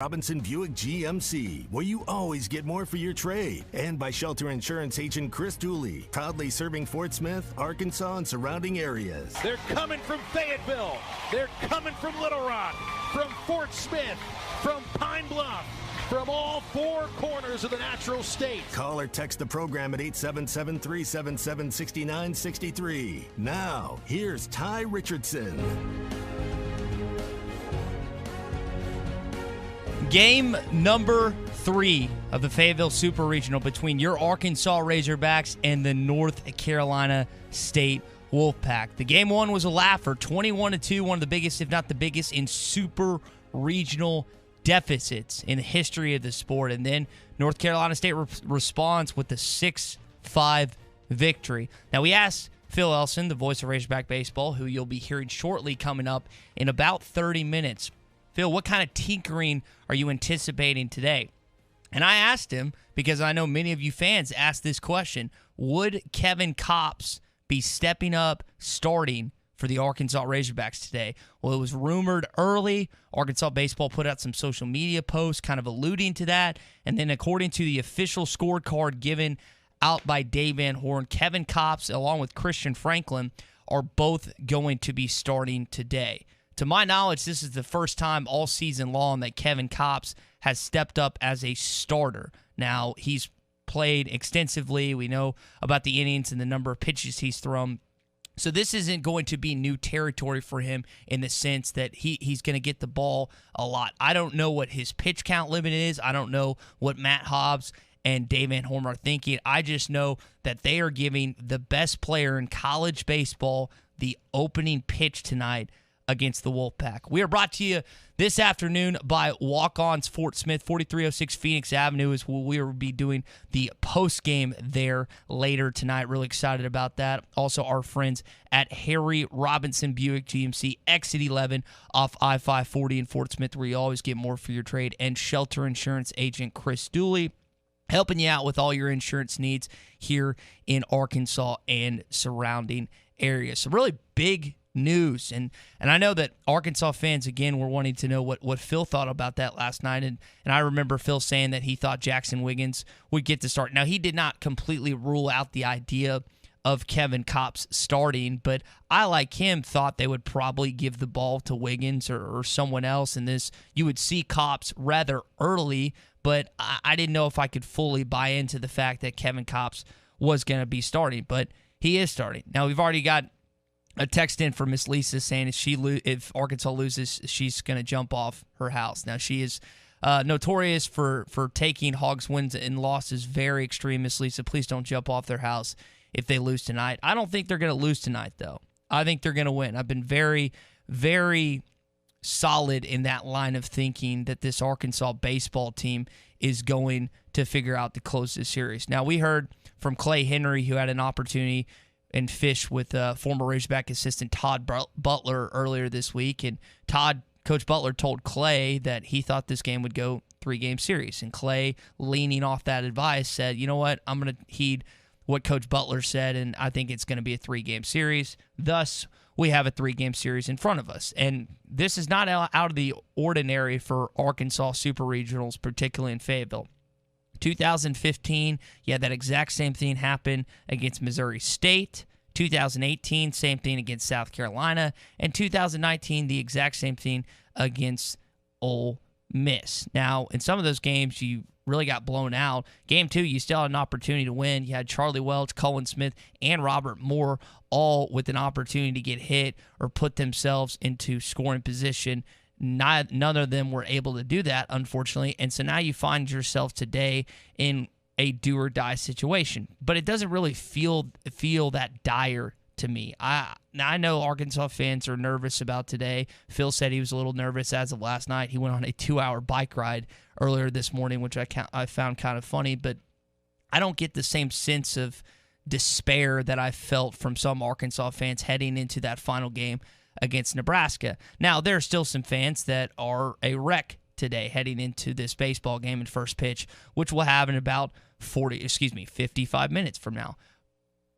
Robinson Buick GMC, where you always get more for your trade. And by Shelter Insurance agent Chris Dooley, proudly serving Fort Smith, Arkansas, and surrounding areas. They're coming from Fayetteville. They're coming from Little Rock, from Fort Smith, from Pine Bluff, from all four corners of the natural state. Call or text the program at 877-377-6963. Now, here's Ty Richardson. Game number 3 of the Fayetteville Super Regional between your Arkansas Razorbacks and the North Carolina State Wolfpack. The game 1 was a laugher, 21-2, one of the biggest, if not the biggest, in Super Regional deficits in the history of the sport. And then North Carolina State responds with a 6-5 victory. Now, we asked Phil Elson, the voice of Razorback Baseball, who you'll be hearing shortly coming up in about 30 minutes. Phil, what kind of tinkering are you anticipating today? And I asked him, because I know many of you fans asked this question, would Kevin Kopps be stepping up starting for the Arkansas Razorbacks today? Well, it was rumored early. Arkansas Baseball put out some social media posts kind of alluding to that. And then according to the official scorecard given out by Dave Van Horn, Kevin Kopps, along with Christian Franklin, are both going to be starting today. To my knowledge, this is the first time all season long that Kevin Kopps has stepped up as a starter. Now, he's played extensively. We know about the innings and the number of pitches he's thrown. So this isn't going to be new territory for him in the sense that he's going to get the ball a lot. I don't know what his pitch count limit is. I don't know what Matt Hobbs and Dave Van Horn are thinking. I just know that they are giving the best player in college baseball the opening pitch tonight against the Wolfpack. We are brought to you this afternoon by Walk-Ons Fort Smith, 4306 Phoenix Avenue is where we will be doing the post-game there later tonight. Really excited about that. Also, our friends at Harry Robinson Buick GMC, exit 11 off I-540 in Fort Smith, where you always get more for your trade, and Shelter Insurance agent Chris Dooley, helping you out with all your insurance needs here in Arkansas and surrounding areas. So really big news. And I know that Arkansas fans, again, were wanting to know what Phil thought about that last night. And I remember Phil saying that he thought Jackson Wiggins would get to start. Now, he did not completely rule out the idea of Kevin Kopps starting, but I, like him, thought they would probably give the ball to Wiggins or someone else. And this, you would see Kopps rather early, but I didn't know if I could fully buy into the fact that Kevin Kopps was going to be starting, but he is starting. Now, we've already got a text in from Miss Lisa saying if Arkansas loses, she's going to jump off her house. Now, she is notorious for taking Hogs wins and losses very extreme. Miss Lisa, please don't jump off their house if they lose tonight. I don't think they're going to lose tonight, though. I think they're going to win. I've been very, very solid in that line of thinking that this Arkansas baseball team is going to figure out to close this series. Now, we heard from Clay Henry, who had an opportunity and fish with former Razorback assistant Todd Butler earlier this week. And Coach Butler told Clay that he thought this game would go 3-game series. And Clay, leaning off that advice, said, you know what, I'm going to heed what Coach Butler said, and I think it's going to be a 3-game series. Thus, we have a 3-game series in front of us. And this is not out of the ordinary for Arkansas Super Regionals, particularly in Fayetteville. 2015, that exact same thing happened against Missouri State. 2018, same thing against South Carolina. And 2019, the exact same thing against Ole Miss. Now, in some of those games, you really got blown out. Game 2, you still had an opportunity to win. You had Charlie Welch, Cullen Smith, and Robert Moore all with an opportunity to get hit or put themselves into scoring position. None of them were able to do that, unfortunately, and so now you find yourself today in a do-or-die situation. But it doesn't really feel that dire to me. I know Arkansas fans are nervous about today. Phil said he was a little nervous as of last night. He went on a 2-hour bike ride earlier this morning, which I found kind of funny, but I don't get the same sense of despair that I felt from some Arkansas fans heading into that final game against Nebraska. Now, there are still some fans that are a wreck today heading into this baseball game and first pitch, which we'll have in about 55 minutes from now.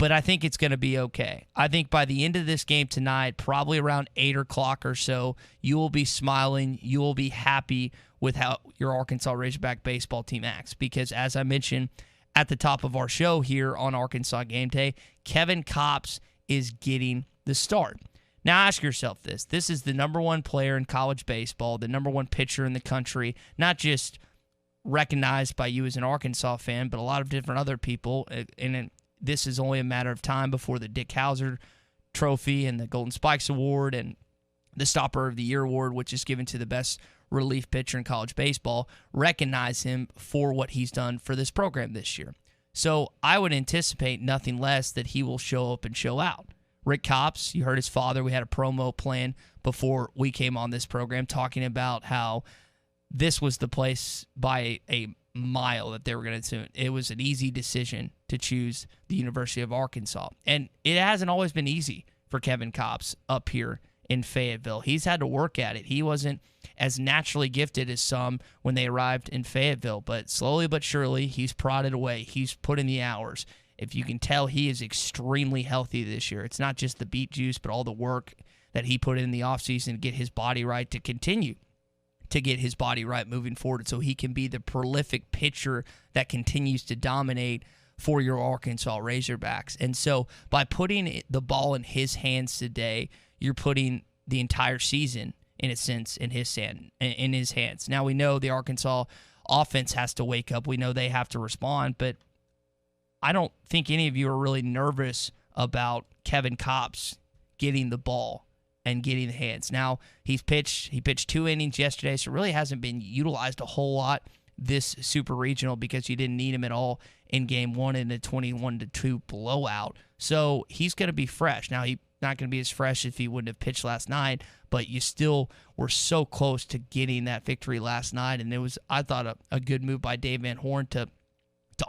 but I think it's going to be okay. I think by the end of this game tonight, probably around 8 o'clock or so, you will be smiling. You will be happy with how your Arkansas Razorback baseball team acts. Because as I mentioned at the top of our show here on Arkansas Game Day, Kevin Kopps is getting the start. Now ask yourself this. This is the number one player in college baseball, the number one pitcher in the country, not just recognized by you as an Arkansas fan, but a lot of different other people. And this is only a matter of time before the Dick Hauser Trophy and the Golden Spikes Award and the Stopper of the Year Award, which is given to the best relief pitcher in college baseball, recognize him for what he's done for this program this year. So I would anticipate nothing less that he will show up and show out. Rick Kopps, you heard his father. We had a promo plan before we came on this program talking about how this was the place by a mile that they were going to. It was an easy decision to choose the University of Arkansas. And it hasn't always been easy for Kevin Kopps up here in Fayetteville. He's had to work at it. He wasn't as naturally gifted as some when they arrived in Fayetteville, but slowly but surely he's prodded away. He's put in the hours. If you can tell, he is extremely healthy this year. It's not just the beet juice, but all the work that he put in the offseason to get his body right, to continue to get his body right moving forward so he can be the prolific pitcher that continues to dominate for your Arkansas Razorbacks. And so by putting the ball in his hands today, you're putting the entire season, in a sense, in his hands. Now we know the Arkansas offense has to wake up. We know they have to respond, but I don't think any of you are really nervous about Kevin Kopps getting the ball and getting the hands. Now, he pitched 2 innings yesterday, so really hasn't been utilized a whole lot this Super Regional because you didn't need him at all in Game 1 in the 21-2 blowout. So he's going to be fresh. Now, he's not going to be as fresh if he wouldn't have pitched last night, but you still were so close to getting that victory last night, and it was, I thought, a good move by Dave Van Horn to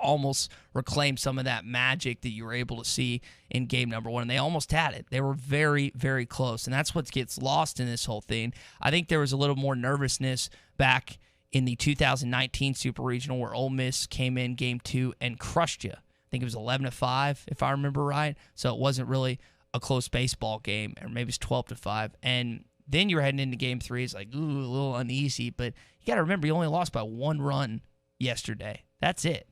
almost reclaim some of that magic that you were able to see in game number 1. And they almost had it. They were very, very close. And that's what gets lost in this whole thing. I think there was a little more nervousness back in the 2019 Super Regional where Ole Miss came in game 2 and crushed you. I think it was 11-5, if I remember right. So it wasn't really a close baseball game, or maybe it's 12-5. And then you're heading into game 3. It's like, ooh, a little uneasy. But you got to remember, you only lost by 1 run yesterday. That's it.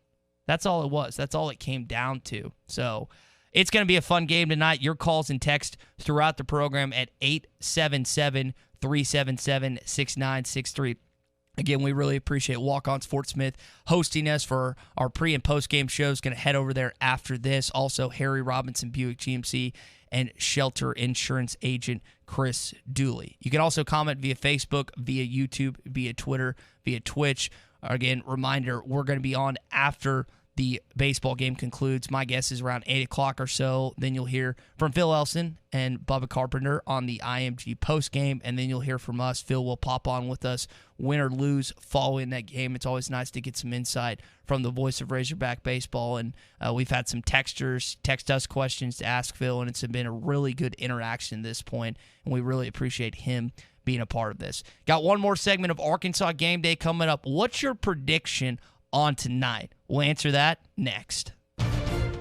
That's all it was. That's all it came down to. So it's going to be a fun game tonight. Your calls and text throughout the program at 877-377-6963. Again, we really appreciate Walk-On Fort Smith hosting us for our pre- and post-game shows. Going to head over there after this. Also, Harry Robinson Buick GMC and Shelter Insurance Agent Chris Dooley. You can also comment via Facebook, via YouTube, via Twitter, via Twitch. Again, reminder, we're going to be on after the baseball game concludes. My guess is around 8 o'clock or so. Then you'll hear from Phil Elson and Bubba Carpenter on the IMG postgame, and then you'll hear from us. Phil will pop on with us, win or lose, following that game. It's always nice to get some insight from the voice of Razorback baseball, and we've had some texters text us questions to ask Phil, and it's been a really good interaction at this point, and we really appreciate him being a part of this. Got one more segment of Arkansas Game Day coming up. What's your prediction on tonight? We'll answer that next.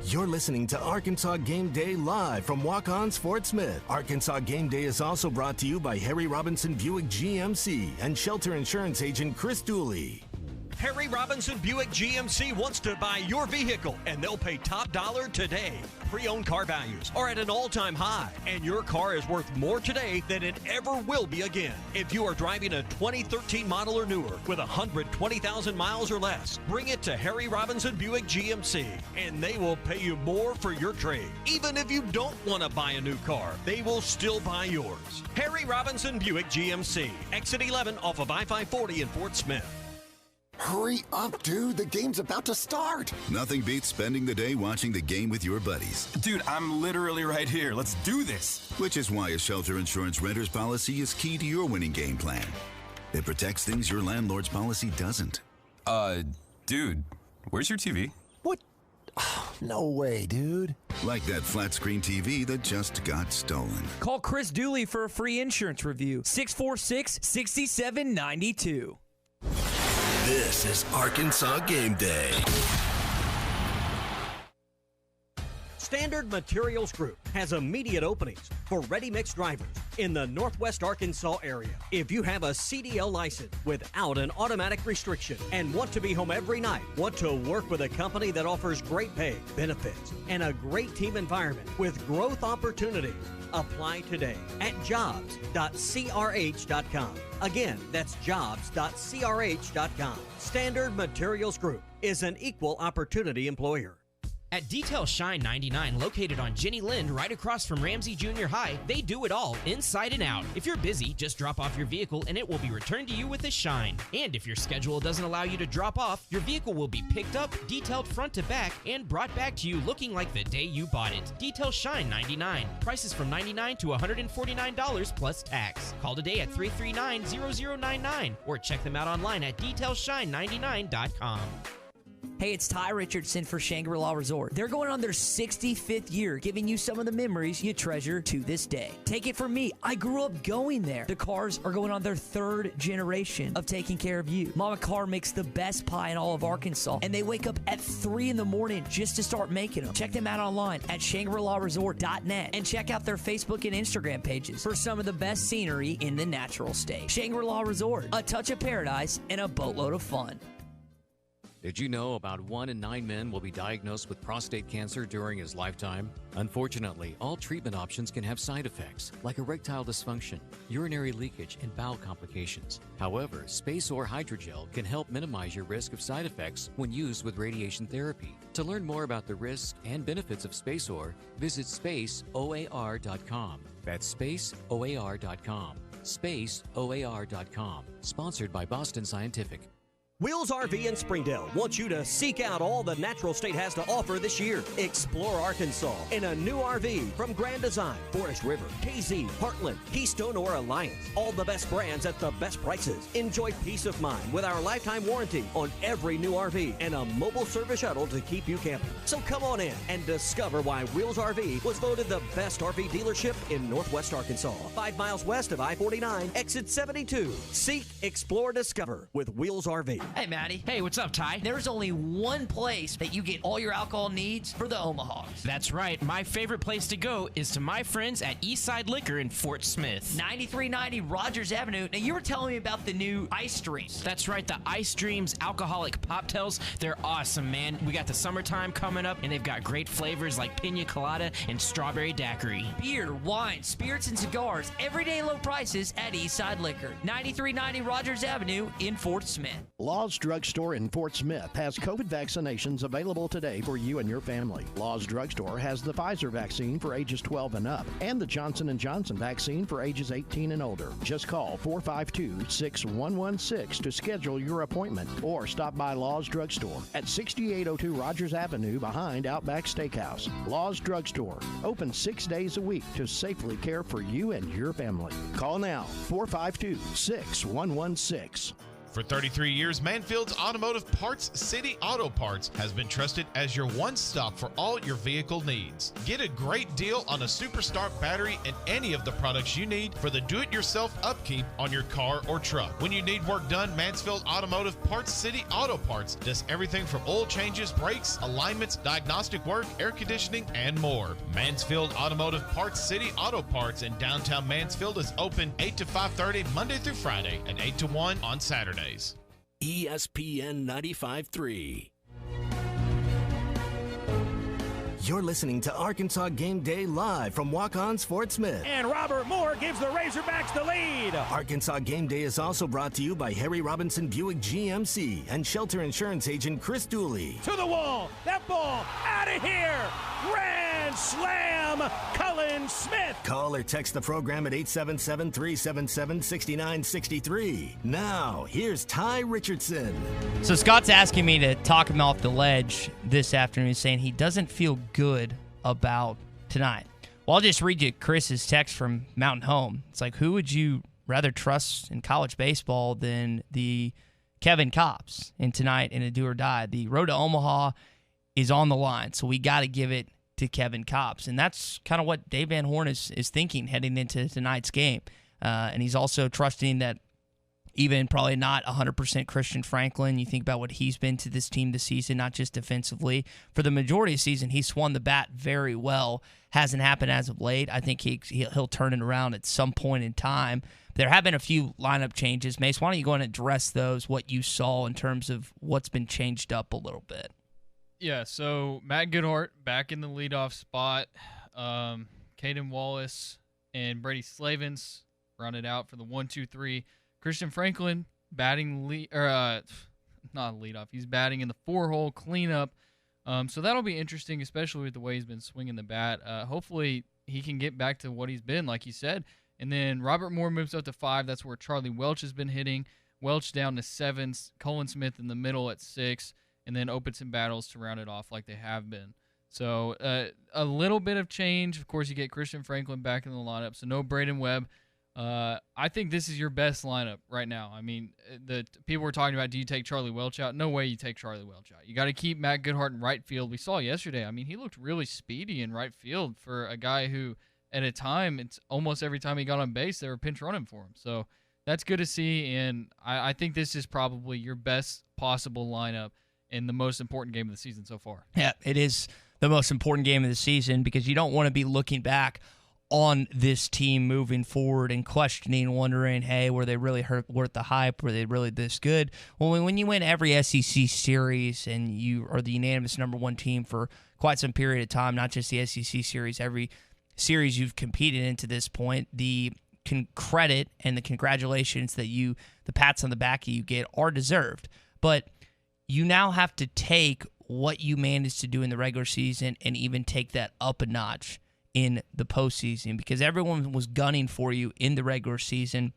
You're listening to Arkansas Game Day live from Walk-On's Fort Smith. Arkansas Game Day is also brought to you by Harry Robinson Buick GMC and Shelter Insurance Agent Chris Dooley. Harry Robinson Buick GMC wants to buy your vehicle, and they'll pay top dollar today. Pre-owned car values are at an all-time high, and your car is worth more today than it ever will be again. If you are driving a 2013 model or newer with 120,000 miles or less, bring it to Harry Robinson Buick GMC, and they will pay you more for your trade. Even if you don't want to buy a new car, they will still buy yours. Harry Robinson Buick GMC, exit 11 off of I-540 in Fort Smith. Hurry up, dude. The game's about to start. Nothing beats spending the day watching the game with your buddies. Dude, I'm literally right here. Let's do this. Which is why a Shelter Insurance renter's policy is key to your winning game plan. It protects things your landlord's policy doesn't. Dude, where's your TV? What? Oh, no way, dude. Like that flat screen TV that just got stolen. Call Chris Dooley for a free insurance review. 646-6792. This is Arkansas Game Day. Standard Materials Group has immediate openings for ready-mix drivers in the Northwest Arkansas area. If you have a CDL license without an automatic restriction and want to be home every night, want to work with a company that offers great pay, benefits, and a great team environment with growth opportunities, apply today at jobs.crh.com. Again, that's jobs.crh.com. Standard Materials Group is an equal opportunity employer. At Detail Shine 99, located on Jenny Lind, right across from Ramsey Junior High, they do it all, inside and out. If you're busy, just drop off your vehicle and it will be returned to you with a shine. And if your schedule doesn't allow you to drop off, your vehicle will be picked up, detailed front to back, and brought back to you looking like the day you bought it. Detail Shine 99. Prices from $99 to $149 plus tax. Call today at 339-0099 or check them out online at detailshine99.com. Hey, it's Ty Richardson for Shangri-La Resort. They're going on their 65th year, giving you some of the memories you treasure to this day. Take it from me, I grew up going there. The Carrs are going on their 3rd generation of taking care of you. Mama Carr makes the best pie in all of Arkansas, and they wake up at 3 in the morning just to start making them. Check them out online at ShangriLaResort.net and check out their Facebook and Instagram pages for some of the best scenery in the natural state. Shangri-La Resort, a touch of paradise and a boatload of fun. Did you know about 1 in 9 men will be diagnosed with prostate cancer during his lifetime? Unfortunately, all treatment options can have side effects, like erectile dysfunction, urinary leakage, and bowel complications. However, Space-Or Hydrogel can help minimize your risk of side effects when used with radiation therapy. To learn more about the risks and benefits of Space-Or, visit spaceoar.com. That's spaceoar.com. Spaceoar.com. Sponsored by Boston Scientific. Wheels RV in Springdale wants you to seek out all the Natural State has to offer this year. Explore Arkansas in a new RV from Grand Design, Forest River, KZ, Heartland, Keystone, or Alliance. All the best brands at the best prices. Enjoy peace of mind with our lifetime warranty on every new RV and a mobile service shuttle to keep you camping. So come on in and discover why Wheels RV was voted the best RV dealership in Northwest Arkansas. 5 miles west of I-49, exit 72. Seek, explore, discover with Wheels RV. Hey, Maddie. Hey, what's up, Ty? There's only one place that you get all your alcohol needs for the Omahas. That's right. My favorite place to go is to my friends at Eastside Liquor in Fort Smith. 9390 Rogers Avenue. Now, you were telling me about the new Ice Dreams. That's right, the Ice Dreams alcoholic poptails. They're awesome, man. We got the summertime coming up, and they've got great flavors like pina colada and strawberry daiquiri. Beer, wine, spirits, and cigars. Everyday low prices at Eastside Liquor. 9390 Rogers Avenue in Fort Smith. Law's Drugstore in Fort Smith has COVID vaccinations available today for you and your family. Law's Drugstore has the Pfizer vaccine for ages 12 and up and the Johnson & Johnson vaccine for ages 18 and older. Just call 452-6116 to schedule your appointment or stop by Law's Drugstore at 6802 Rogers Avenue behind Outback Steakhouse. Law's Drugstore, open 6 days a week to safely care for you and your family. Call now, 452-6116. For 33 years, Manfield's Automotive Parts City Auto Parts has been trusted as your one-stop for all your vehicle needs. Get a great deal on a Superstart battery and any of the products you need for the do-it-yourself upkeep on your car or truck. When you need work done, Mansfield Automotive Parts City Auto Parts does everything from oil changes, brakes, alignments, diagnostic work, air conditioning, and more. Mansfield Automotive Parts City Auto Parts in downtown Mansfield is open 8 to 5:30 Monday through Friday and 8 to 1 on Saturdays. ESPN 95.3. You're listening to Arkansas Game Day live from Walk-On's Fort Smith. And Robert Moore gives the Razorbacks the lead. Arkansas Game Day is also brought to you by Harry Robinson Buick GMC and Shelter Insurance Agent Chris Dooley. To the wall. That ball out of here. Grand slam. Cullen Smith. Call or text the program at 877-377-6963. Now, here's Ty Richardson. So Scott's asking me to talk him off the ledge this afternoon, saying he doesn't feel good about tonight. Well, I'll just read you Chris's text from Mountain Home. It's like, who would you rather trust in college baseball than the Kevin Kopps in tonight in a do or die? The road to Omaha is on the line, so we got to give it to Kevin Kopps. And that's kind of what Dave Van Horn is thinking heading into tonight's game. And he's also trusting that even probably not 100% Christian Franklin. You think about what he's been to this team this season, not just defensively. For the majority of the season, he swung the bat very well. Hasn't happened as of late. I think he'll turn it around at some point in time. There have been a few lineup changes. Mace, why don't you go and address those, what you saw in terms of what's been changed up a little bit? Yeah, so Matt Goodhart back in the leadoff spot. Caden Wallace and Brady Slavens rounded out for the 1-2-3. Christian Franklin batting not leadoff. He's batting in the 4-hole cleanup. So that'll be interesting, especially with the way he's been swinging the bat. Hopefully he can get back to what he's been, like you said. And then Robert Moore moves up to 5. That's where Charlie Welch has been hitting. Welch down to 7. Colin Smith in the middle at 6. And then opens some battles to round it off like they have been. So a little bit of change. Of course, you get Christian Franklin back in the lineup. So no Braden Webb. I think this is your best lineup right now. I mean, the people were talking about, do you take Charlie Welch out? No way you take Charlie Welch out. You got to keep Matt Goodhart in right field. We saw yesterday. I mean, he looked really speedy in right field for a guy who, at a time, it's almost every time he got on base, they were pinch running for him. So that's good to see, and I think this is probably your best possible lineup in the most important game of the season so far. Yeah, it is the most important game of the season because you don't want to be looking back on this team moving forward and questioning, wondering, hey, were they really worth the hype? Were they really this good? Well, when you win every SEC series and you are the unanimous number 1 team for quite some period of time, not just the SEC series, every series you've competed in to this point, the credit and the congratulations that the pats on the back you get are deserved. But you now have to take what you managed to do in the regular season and even take that up a notch in the postseason because everyone was gunning for you in the regular season,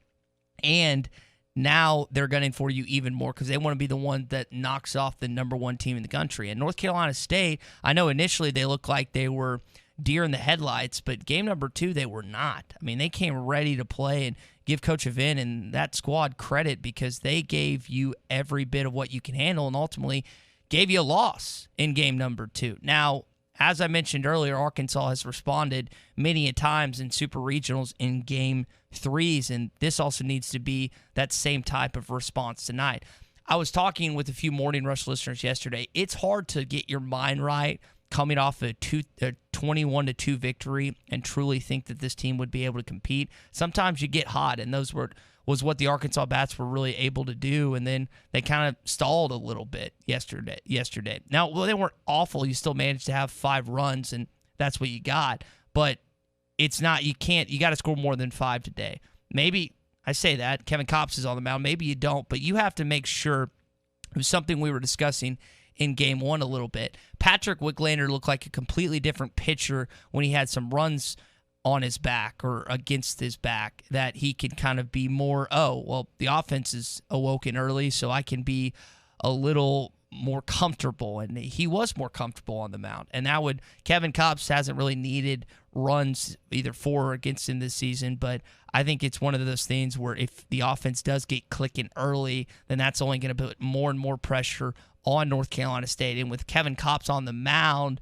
and now they're gunning for you even more because they want to be the one that knocks off the number 1 team in the country. And North Carolina State, I know initially they looked like they were deer in the headlights, but game number 2, they were not. I mean, they came ready to play, and give Coach Avin and that squad credit because they gave you every bit of what you can handle and ultimately gave you a loss in game number 2. Now, as I mentioned earlier, Arkansas has responded many a times in super regionals in game 3s, and this also needs to be that same type of response tonight. I was talking with a few Morning Rush listeners yesterday. It's hard to get your mind right coming off a 21-2 victory and truly think that this team would be able to compete. Sometimes you get hot, and those was what the Arkansas Bats were really able to do, and then they kind of stalled a little bit yesterday. Now, well, they weren't awful. You still managed to have 5 runs, and that's what you got. But it's not, you got to score more than 5 today. Maybe, I say that, Kevin Kopps is on the mound. Maybe you don't, but you have to make sure. It was something we were discussing in game 1 a little bit. Patrick Wicklander looked like a completely different pitcher when he had some runs on his back or against his back, that he can kind of be more, the offense is awoken early, so I can be a little more comfortable. And he was more comfortable on the mound. And Kevin Kopps hasn't really needed runs either for or against him this season, but I think it's one of those things where if the offense does get clicking early, then that's only going to put more and more pressure on North Carolina State. And with Kevin Kopps on the mound,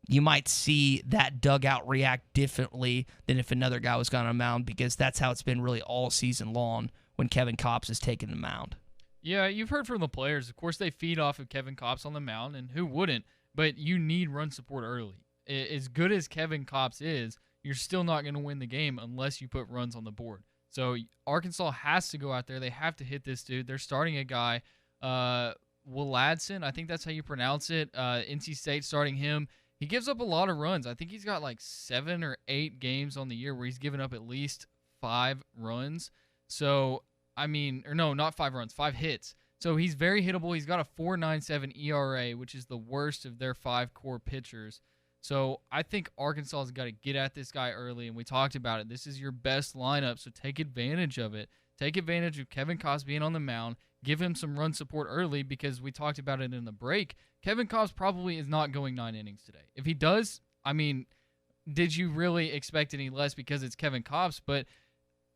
you might see that dugout react differently than if another guy was gone on the mound, because that's how it's been really all season long when Kevin Kopps is taking the mound. Yeah, you've heard from the players. Of course, they feed off of Kevin Kopps on the mound, and who wouldn't? But you need run support early. As good as Kevin Kopps is, you're still not going to win the game unless you put runs on the board. So Arkansas has to go out there. They have to hit this dude. They're starting a guy, Willadson. I think that's how you pronounce it. NC State starting him. He gives up a lot of runs. I think he's got like 7 or 8 games on the year where he's given up at least 5 runs. So, I mean, or no, not 5 runs, 5 hits. So he's very hittable. He's got a 4.97 ERA, which is the worst of their 5 core pitchers. So I think Arkansas has got to get at this guy early, and we talked about it. This is your best lineup, so take advantage of it. Take advantage of Kevin Kopps being on the mound. Give him some run support early, because we talked about it in the break. Kevin Kopps probably is not going 9 innings today. If he does, I mean, did you really expect any less because it's Kevin Kopps? But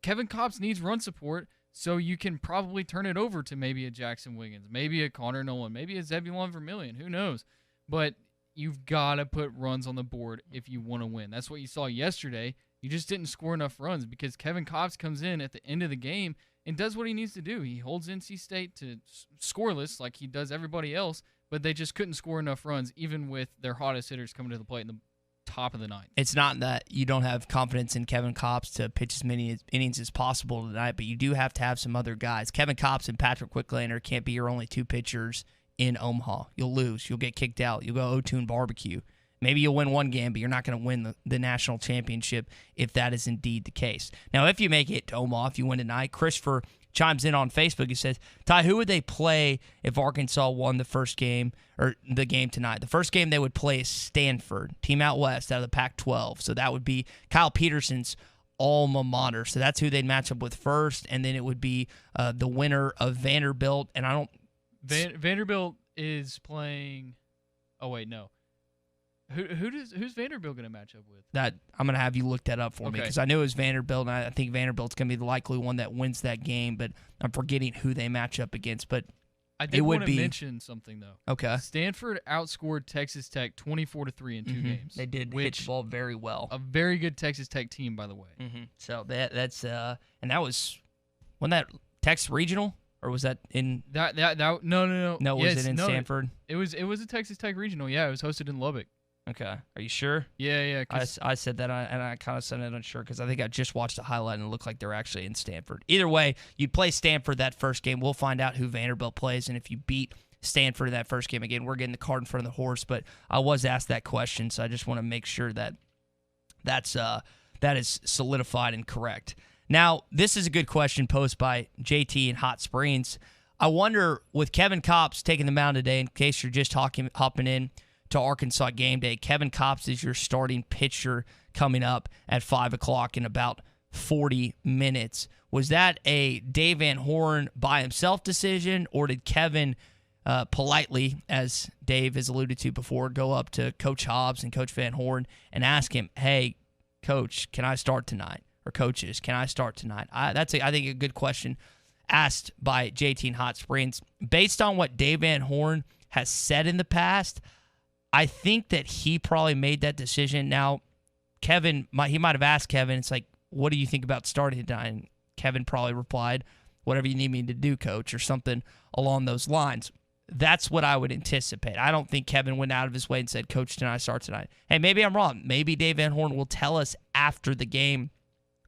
Kevin Kopps needs run support, so you can probably turn it over to maybe a Jackson Wiggins, maybe a Connor Nolan, maybe a Zebulon Vermillion. Who knows? But you've got to put runs on the board if you want to win. That's what you saw yesterday. You just didn't score enough runs because Kevin Kopps comes in at the end of the game and does what he needs to do. He holds NC State to scoreless like he does everybody else, but they just couldn't score enough runs, even with their hottest hitters coming to the plate in the top of the ninth. It's not that you don't have confidence in Kevin Kopps to pitch as many innings as possible tonight, but you do have to have some other guys. Kevin Kopps and Patrick Quicklander can't be your only two pitchers in Omaha. You'll lose. You'll get kicked out. You'll go 0-2 in barbecue. Maybe you'll win one game, but you're not going to win the national championship if that is indeed the case. Now, if you make it to Omaha, if you win tonight, Christopher chimes in on Facebook. He says, Ty, who would they play if Arkansas won the first game or the game tonight? The first game they would play is Stanford, team out west out of the Pac-12. So that would be Kyle Peterson's alma mater. So that's who they'd match up with first, and then it would be the winner of Vanderbilt. And I don't... Vanderbilt is playing... Oh, wait, no. Who's Vanderbilt going to match up with? That I'm going to have you look that up for me because I knew it was Vanderbilt, and I think Vanderbilt's going to be the likely one that wins that game, but I'm forgetting who they match up against. But I did want to mention something, though. Okay. Stanford outscored Texas Tech 24-3 in 2 games. They did hit the ball very well. A very good Texas Tech team, by the way. So that's and that was when that Texas regional, or was that in that no. No, was it in Stanford? It was a Texas Tech regional. Yeah, it was hosted in Lubbock. Okay. Are you sure? Yeah. I said that, and I kind of sounded unsure because I think I just watched a highlight and it looked like they're actually in Stanford. Either way, you play Stanford that first game. We'll find out who Vanderbilt plays, and if you beat Stanford in that first game, again, we're getting the cart in front of the horse. But I was asked that question, so I just want to make sure that that is solidified and correct. Now, this is a good question posed by JT in Hot Springs. I wonder, with Kevin Kopps taking the mound today, in case you're just hopping in to Arkansas Game Day, Kevin Kopps is your starting pitcher coming up at 5 o'clock in about 40 minutes. Was that a Dave Van Horn by himself decision, or did Kevin politely, as Dave has alluded to before, go up to Coach Hobbs and Coach Van Horn and ask him, hey, Coach, can I start tonight? Or coaches, can I start tonight? That's, I think, a good question asked by JT in Hot Springs. Based on what Dave Van Horn has said in the past, I think that he probably made that decision. Now, Kevin, he might have asked Kevin, it's like, what do you think about starting tonight? And Kevin probably replied, whatever you need me to do, Coach, or something along those lines. That's what I would anticipate. I don't think Kevin went out of his way and said, Coach, tonight, start tonight. Hey, maybe I'm wrong. Maybe Dave Van Horn will tell us after the game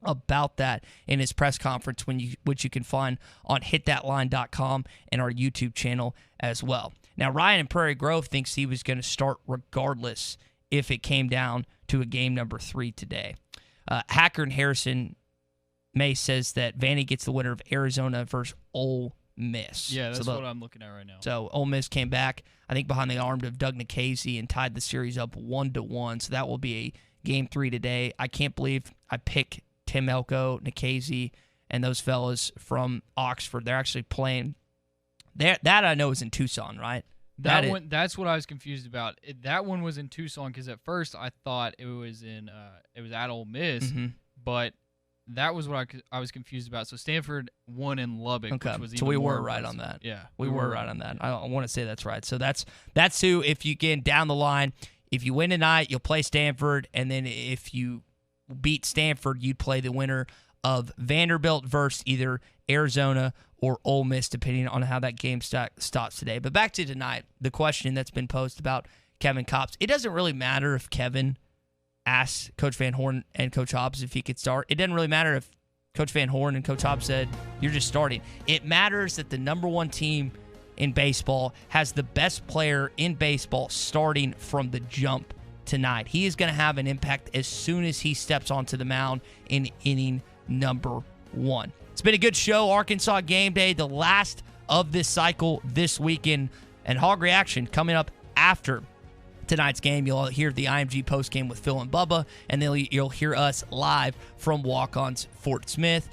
about that in his press conference, which you can find on hitthatline.com and our YouTube channel as well. Now, Ryan in Prairie Grove thinks he was going to start regardless if it came down to a game number 3 today. Hacker and Harrison May says that Vandy gets the winner of Arizona versus Ole Miss. Yeah, that's what I'm looking at right now. So Ole Miss came back, I think, behind the arm of Doug Nikhazy and tied the series up 1-1. So that will be a game 3 today. I can't believe I picked Tim Elko, Nikhazy, and those fellas from Oxford. They're actually playing. That I know is in Tucson, right? That's what I was confused about. That one was in Tucson because at first I thought it was at Ole Miss, but that was what I was confused about. So Stanford won in Lubbock, which was even so we more were right impressive. on that. Yeah, we were right on that. I want to say that's right. So that's who. If you get down the line, if you win tonight, you'll play Stanford, and then if you beat Stanford, you'd play the winner of Vanderbilt versus either Arizona or Ole Miss, depending on how that game stops today. But back to tonight, the question that's been posed about Kevin Kopps. It doesn't really matter if Kevin asked Coach Van Horn and Coach Hobbs if he could start. It doesn't really matter if Coach Van Horn and Coach Hobbs said, you're just starting. It matters that the number 1 team in baseball has the best player in baseball starting from the jump tonight. He is going to have an impact as soon as he steps onto the mound in inning number 1. It's been a good show. Arkansas Game Day, the last of this cycle this weekend, and Hog Reaction coming up after tonight's game. You'll hear the IMG postgame with Phil and Bubba, and then you'll hear us live from Walk-On's Fort Smith.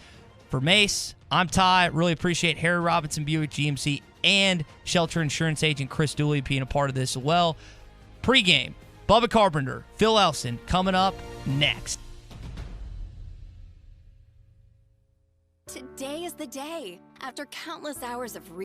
For Mace, I'm Ty. Really appreciate Harry Robinson, Buick GMC, and Shelter Insurance Agent Chris Dooley being a part of this as well. Pre-game, Bubba Carpenter, Phil Elson coming up next. Today is the day. After countless hours of